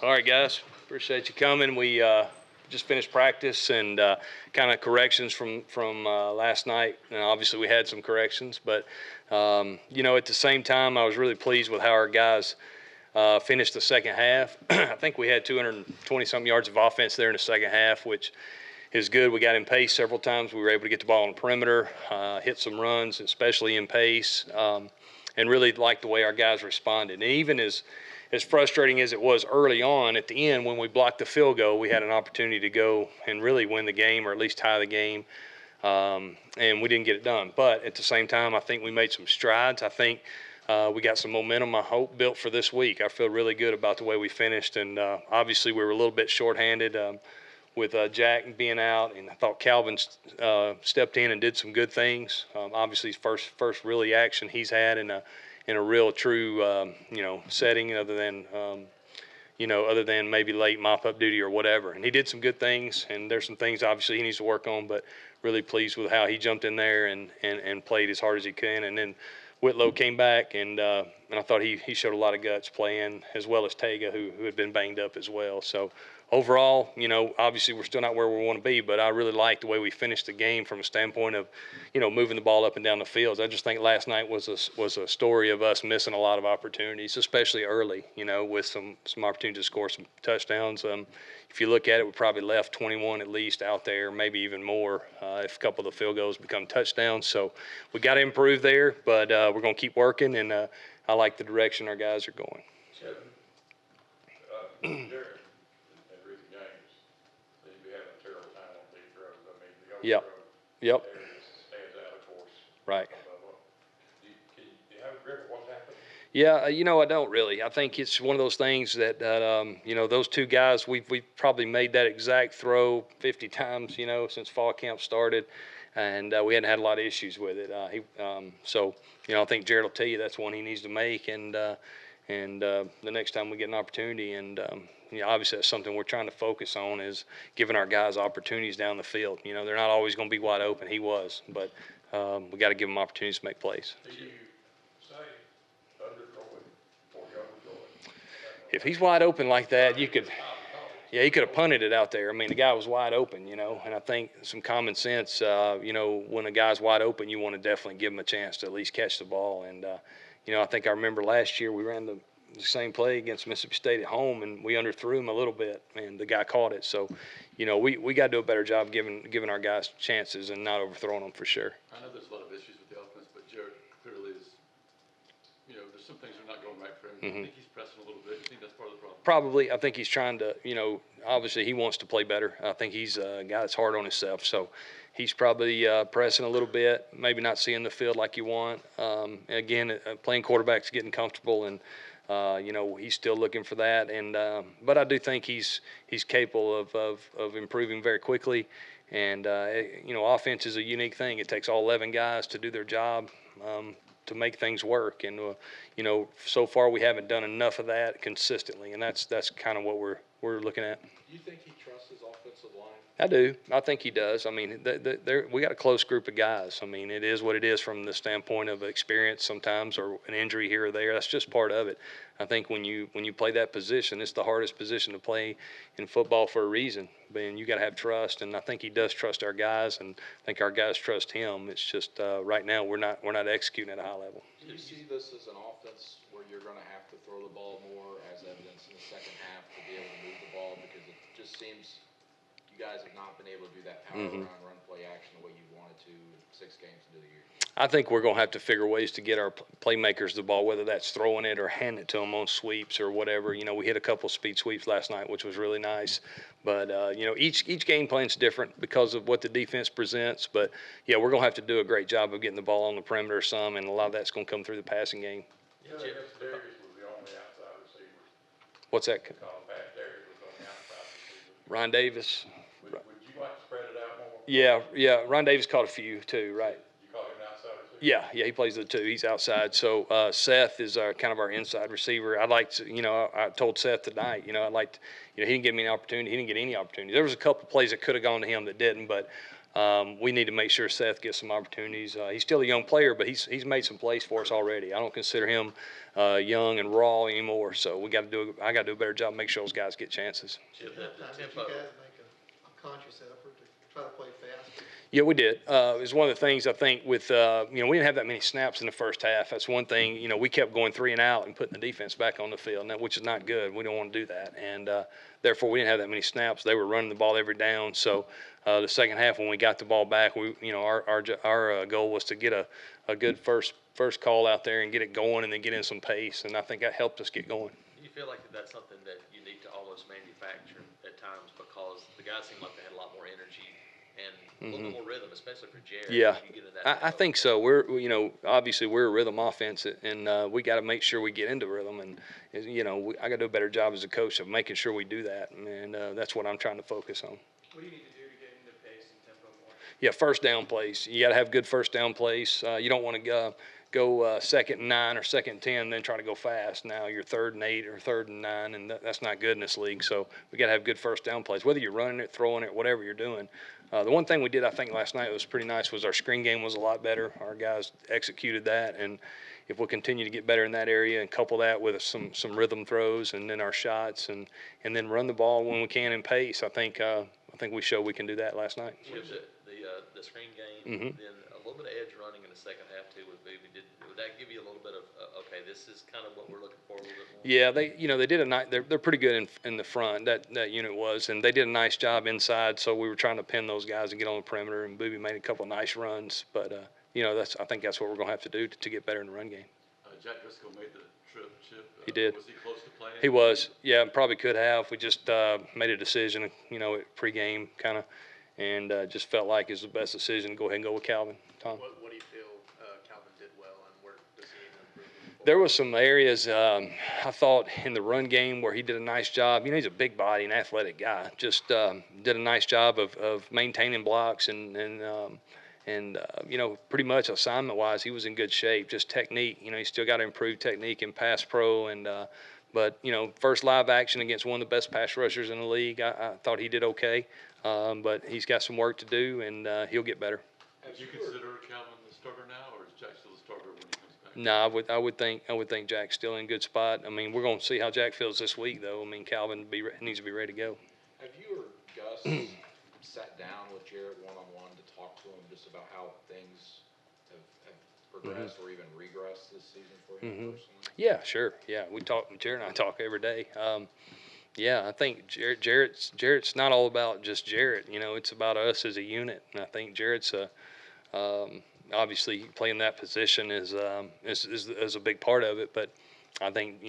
All right, guys. Appreciate you coming. We just finished practice and kind of corrections from last night. And obviously we had some corrections, but you know, at the same time, I was really pleased with how our guys finished the second half. I think we had 220-something yards of offense there in the second half, which is good. We got in pace several times. We were able to get the ball on the perimeter, hit some runs, especially in pace, and really liked the way our guys responded. And even as frustrating as it was early on, at the end when we blocked the field goal, we had an opportunity to go and really win the game or at least tie the game, and we didn't get it done. But at the same time, I think we made some strides. I think we got some momentum, I hope, built for this week. I feel really good about the way we finished, and obviously we were a little bit shorthanded with Jack being out, and I thought Calvin stepped in and did some good things. Obviously, first really action he's had in a real true setting, other than maybe late mop-up duty or whatever. And he did some good things, and there's some things obviously he needs to work on, but really pleased with how he jumped in there and played as hard as he can. And then Whitlow came back, and I thought he showed a lot of guts playing, as well as Tega, who had been banged up as well. So overall, obviously we're still not where we want to be, but I really liked the way we finished the game from a standpoint of, moving the ball up and down the fields. I just think last night was a story of us missing a lot of opportunities, especially early, with some opportunities to score some touchdowns. If you look at it, we probably left 21 at least out there, maybe even more if a couple of the field goals become touchdowns. So we got to improve there, but we're going to keep working, and I like the direction our guys are going. Jared, in recent games, they be having a terrible time on these roads. I mean, the old road Yep. area stands out, of course. Right. Do you have a grip of what's happening? Yeah, I don't really. I think it's one of those things that those two guys, we've probably made that exact throw 50 times, since fall camp started, and we hadn't had a lot of issues with it. I think Jared will tell you that's one he needs to make, and the next time we get an opportunity, and obviously that's something we're trying to focus on, is giving our guys opportunities down the field. They're not always going to be wide open. He was, but we got to give them opportunities to make plays. Do you say underthrow it or overthrow it? If he's wide open like that, he could have punted it out there. I mean, the guy was wide open, and I think some common sense, when a guy's wide open, you want to definitely give him a chance to at least catch the ball. And, I think I remember last year we ran the same play against Mississippi State at home, and we underthrew him a little bit, and the guy caught it. So, we got to do a better job giving our guys chances and not overthrowing them for sure. I know there's a lot of issues with the offense, but Jared clearly is, there's some things that are not going right for him. Mm-hmm. I think he's pressing a little bit. You think that's part of the problem? Probably. I think he's trying to, obviously he wants to play better. I think he's a guy that's hard on himself. So he's probably pressing a little bit, maybe not seeing the field like you want. Again, playing quarterback's getting comfortable, and, he's still looking for that. And but I do think he's capable of improving very quickly. And, offense is a unique thing. It takes all 11 guys to do their job. To make things work, and so far we haven't done enough of that consistently, and that's kind of what we're looking at. Do you think he trusts his offensive line? I do. I think he does. I mean, we got a close group of guys. I mean, it is what it is from the standpoint of experience sometimes, or an injury here or there. That's just part of it. I think when you play that position, it's the hardest position to play in football for a reason. And you got to have trust, and I think he does trust our guys, and I think our guys trust him. It's just right now we're not executing at a high level. Do you see this as an offense where you're going to have to throw the ball more, as evidence in the second half, to be able to move the ball? Because it just seems you guys have not been able to do that power around run play action the way you wanted to 6 games into the year. I think we're going to have to figure ways to get our playmakers the ball, whether that's throwing it or handing it to them on sweeps or whatever. We hit a couple speed sweeps last night, which was really nice. But, each game plan's different because of what the defense presents. But, yeah, we're going to have to do a great job of getting the ball on the perimeter some, and a lot of that's going to come through the passing game. Yeah, I guess Darius was the only outside receiver. What's that? Darius was the only outside receiver. Ron Davis. Would you like to spread it out more? Yeah. Ron Davis caught a few too, right? You call him an outside receiver? Yeah, he plays the 2. He's outside. So Seth is kind of our inside receiver. I'd like to, I told Seth tonight, I'd like to, he didn't give me an opportunity. He didn't get any opportunity. There was a couple plays that could have gone to him that didn't, but we need to make sure Seth gets some opportunities. He's still a young player, but he's made some plays for us already. I don't consider him young and raw anymore. So I got to do a better job, make sure those guys get chances. Did you guys make a conscious effort to try to play fast? Yeah, we did. It was one of the things I think with, we didn't have that many snaps in the first half. That's one thing, we kept going 3 and out and putting the defense back on the field, which is not good. We don't want to do that. And therefore, we didn't have that many snaps. They were running the ball every down. So the second half, when we got the ball back, our goal was to get a good first call out there and get it going and then get in some pace. And I think that helped us get going. Do you feel like that's something that you need to almost manufacture at times, because the guys seemed like they had a lot more energy and a little bit more rhythm, especially for Jared? Yeah, when you get in that I think so. Obviously we're a rhythm offense, and we got to make sure we get into rhythm. And I got to do a better job as a coach of making sure we do that. And that's what I'm trying to focus on. What do you need to do to get into pace and tempo more? Yeah, first down plays. You got to have good first down plays. You don't want to go 2nd and 9 or 2nd and 10, and then try to go fast. Now you're 3rd and 8 or 3rd and 9, and that's not good in this league. So we got to have good first down plays, whether you're running it, throwing it, whatever you're doing. The one thing we did, I think, last night was pretty nice was our screen game was a lot better. Our guys executed that, and if we'll continue to get better in that area and couple that with some rhythm throws and then our shots and then run the ball when we can in pace, I think we showed we can do that last night. Chip, the screen game, then a little bit of edge running in the second half too with Booby. Would that give you a little bit of okay, this is kind of what we're looking for a little bit more? Yeah, they did a nice. They're pretty good in the front. That unit was, and they did a nice job inside. So we were trying to pin those guys and get on the perimeter. And Booby made a couple of nice runs. But I think that's what we're gonna have to do to get better in the run game. Jack Driscoll made the trip, Chip. He did. Was he close to playing? He was. Yeah, probably could have. We just made a decision, at pregame kind of, and just felt like it was the best decision to go ahead and go with Calvin. Tom. What do you feel Calvin did well, and where does he need to improve? There was some areas I thought in the run game where he did a nice job. He's a big body and athletic guy. Just did a nice job of maintaining blocks and pretty much assignment-wise, he was in good shape. Just technique, he's still got to improve technique in pass pro. But first live action against one of the best pass rushers in the league, I thought he did okay. But he's got some work to do, and he'll get better. Do you consider Calvin the starter now, or is Jack still the starter when he comes back? No, I would think Jack's still in a good spot. We're going to see how Jack feels this week, though. Calvin needs to be ready to go. Have you or Gus sat down with Jared one-on-one to talk to him just about how things have progressed or even regressed this season for him personally? Yeah, sure. Yeah, Jared and I talk every day. I think Jarrett's not all about just Jarrett. It's about us as a unit, and I think Jarrett's obviously playing that position is a big part of it. But I think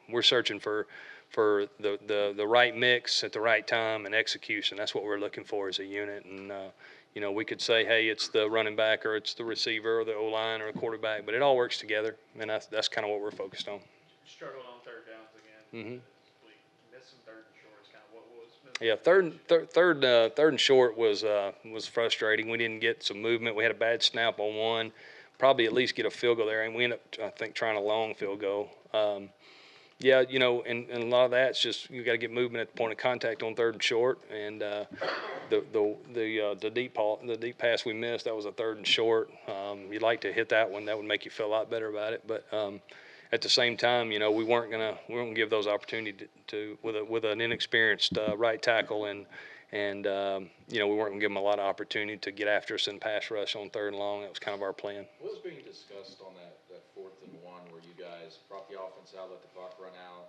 we're searching for the right mix at the right time and execution. That's what we're looking for as a unit. And we could say, hey, it's the running back or it's the receiver or the O-line or the quarterback, but it all works together, and that's kind of what we're focused on. Struggled on third downs again. We missed some third and shorts. Kind of what was missing? Yeah, third and short was frustrating. We didn't get some movement. We had a bad snap on one. Probably at least get a field goal there, and we ended up, I think, trying a long field goal. And a lot of that's just you got to get movement at the point of contact on third and short, and the deep pass we missed, that was a third and short. You'd like to hit that one. That would make you feel a lot better about it. But at the same time, we weren't gonna give those opportunity to with an inexperienced right tackle, and we weren't gonna give them a lot of opportunity to get after us in pass rush on third and long. That was kind of our plan. What was being discussed on that 4th and 1 where you guys brought the offense out, let the clock run out,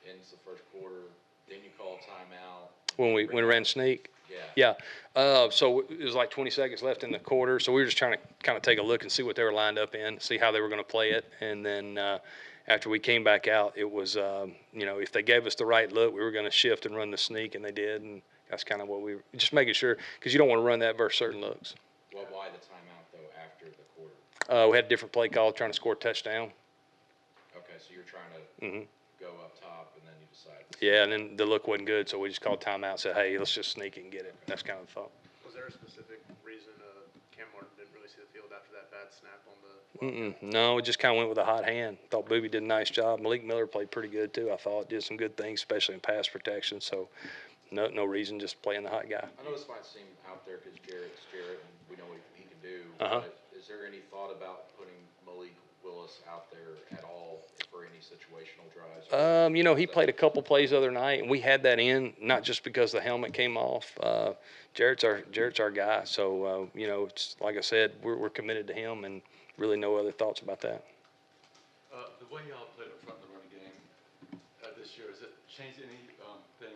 ends the first quarter, then you call timeout? When we ran sneak? Yeah. Yeah. So it was like 20 seconds left in the quarter. So we were just trying to kind of take a look and see what they were lined up in, see how they were going to play it. And then after we came back out, it was, if they gave us the right look, we were going to shift and run the sneak, and they did. And that's kind of what we were just making sure, because you don't want to run that versus certain looks. Well, why the timeout, though, after the quarter? We had a different play call trying to score a touchdown. Okay, so you're trying to go up top, and then you decide. Yeah, and then the look wasn't good, so we just called timeout and said, hey, let's just sneak it and get it. That's kind of the thought. Was there a specific reason Cam Martin didn't really see the field after that bad snap on the? No, it just kind of went with a hot hand. Thought Booby did a nice job. Malik Miller played pretty good too. I thought did some good things, especially in pass protection. So no reason, just playing the hot guy. I know this might seem out there because Jarrett's Jarrett and we know what he can do. Uh-huh. But is there any thought about putting Malik Willis out there at all for any situational drives? You know, he played a couple plays the other night, and we had that in, not just because the helmet came off. Jarrett's our guy. So, you know, it's like I said, we're committed to him, and really no other thoughts about that. The way y'all played up front in the running game this year, has it changed anything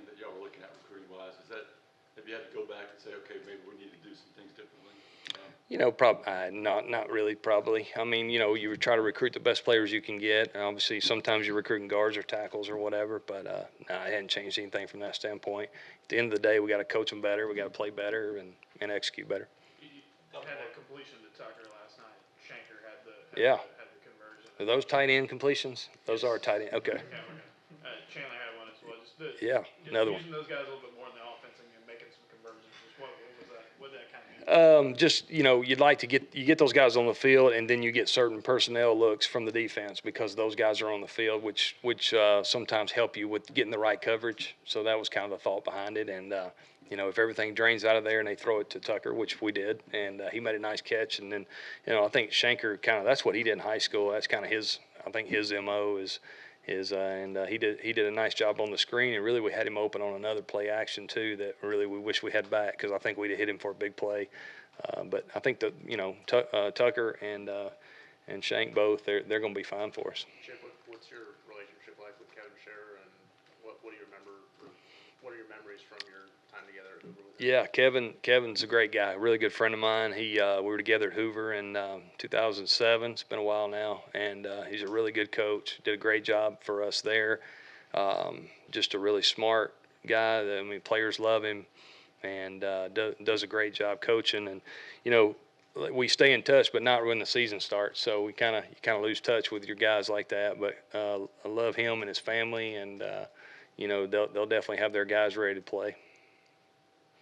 that y'all were looking at recruiting-wise? Have you had to go back and say, okay, maybe we need to do some things differently? You know, not really, probably. I mean, you know, you try to recruit the best players you can get. And obviously, sometimes you're recruiting guards or tackles or whatever, but no, it hadn't changed anything from that standpoint. At the end of the day, we got to coach them better, we got to play better, and execute better. You had a completion to Tucker last night. Shanker had the conversion. Are those tight end completions? Those are tight end. Okay. Chandler had one as well. Just Another one. using those guys a little bit more in the offense and making some conversions. Just what was that? What did that kind of mean? Just, you know, you'd like to get those guys on the field, and then you get certain personnel looks from the defense because those guys are on the field, which sometimes help you with getting the right coverage. So that was kind of the thought behind it. And you know, if everything drains out of there and they throw it to Tucker, which we did, and he made a nice catch. And then, you know, I think Shanker that's what he did in high school. That's kind of his MO is. And he did a nice job on the screen, and really we had him open on another play action too that really we wish we had back because I think we'd have hit him for a big play. But I think that, you know, Tucker and Shank both, they're going to be fine for us. Chip, what's your relationship like with Kevin Scherer, and what do you remember? What are your memories from your time together at Hoover? Yeah, Kevin's a great guy, a really good friend of mine. We were together at Hoover in 2007. It's been a while now, and he's a really good coach. Did a great job for us there. Just a really smart guy. I mean, players love him, and does a great job coaching. And you know, we stay in touch, but not when the season starts. So you kind of lose touch with your guys like that. But I love him and his family, and you know, they'll definitely have their guys ready to play.